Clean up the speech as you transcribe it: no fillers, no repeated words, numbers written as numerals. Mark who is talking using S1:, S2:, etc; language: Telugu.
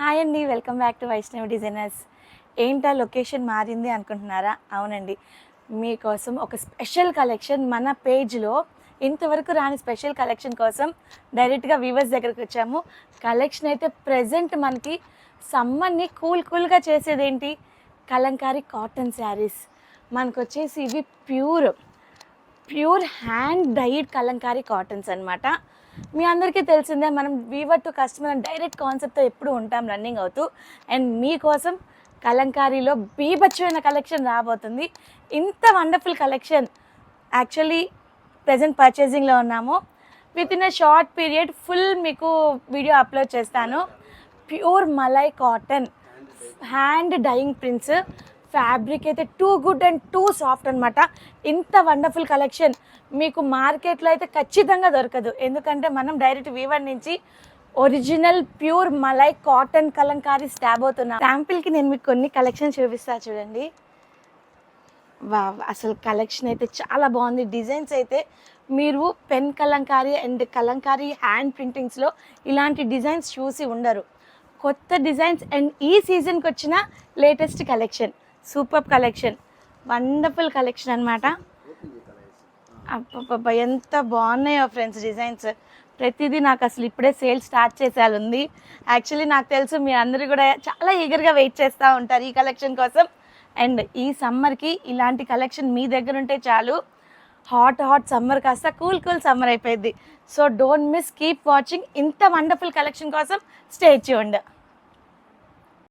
S1: హాయ్ అండి, welcome back to Vaishnavi designers. ఏంటా లొకేషన్ మారింది అనుకుంటున్నారా? అవునండి, మీకోసం ఒక స్పెషల్ కలెక్షన్ మన పేజ్లో ఇంతవరకు రాని స్పెషల్ కలెక్షన్ కోసం డైరెక్ట్గా వీవర్స్ దగ్గరికి వచ్చాము. కలెక్షన్ అయితే ప్రజెంట్ మనకి సమ్మర్ని కూల్గా చేసేది ఏంటి, కలంకారీ కాటన్ శారీస్. మనకు వచ్చేసి ఇవి pure hand dyed Kalamkari cottons అనమాట. మీ అందరికీ తెలిసిందే, మనం weaver to customer and direct కాన్సెప్ట్తో ఎప్పుడు ఉంటాం రన్నింగ్ అవుతూ. అండ్ మీకోసం కలంకారీలో బీభత్సమైన కలెక్షన్ రాబోతుంది. ఇంత వండర్ఫుల్ కలెక్షన్ యాక్చువల్లీ ప్రజెంట్ పర్చేసింగ్లో ఉన్నాము. Within a short period full మీకు వీడియో అప్లోడ్ చేస్తాను. Pure malai cotton hand dyeing prints, fabric అయితే too good and too soft అనమాట. ఇంత వండర్ఫుల్ కలెక్షన్ మీకు మార్కెట్లో అయితే ఖచ్చితంగా దొరకదు. ఎందుకంటే మనం డైరెక్ట్ వీవర్ నుంచి original pure malai cotton Kalamkari stab అవుతున్నాం. శాంపిల్కి నేను మీకు కొన్ని కలెక్షన్ చూపిస్తా చూడండి. వా, అసలు కలెక్షన్ అయితే చాలా బాగుంది. డిజైన్స్ అయితే మీరు pen Kalamkari and Kalamkari hand ప్రింటింగ్స్లో ఇలాంటి డిజైన్స్ చూసి ఉండరు. కొత్త డిజైన్స్ అండ్ ఈ సీజన్కి వచ్చిన latest collection, super collection, wonderful collection అనమాట. అబ్బబ్బబ్బా, ఎంత బాగున్నాయో ఫ్రెండ్స్ డిజైన్స్. ప్రతిదీ నాకు అసలు ఇప్పుడే సేల్ స్టార్ట్ చేసేది ఉంది. యాక్చువల్లీ నాకు తెలుసు మీ అందరూ కూడా చాలా ఈగర్గా వెయిట్ చేస్తూ ఉంటారు ఈ కలెక్షన్ కోసం. అండ్ ఈ సమ్మర్కి ఇలాంటి కలెక్షన్ మీ దగ్గర ఉంటే చాలు. హాట్ సమ్మర్ కాస్త కూల్ సమ్మర్ అయిపోయింది. So don't miss, keep watching. ఇంత వండర్ఫుల్ కలెక్షన్ కోసం స్టే ట్యూన్డ్.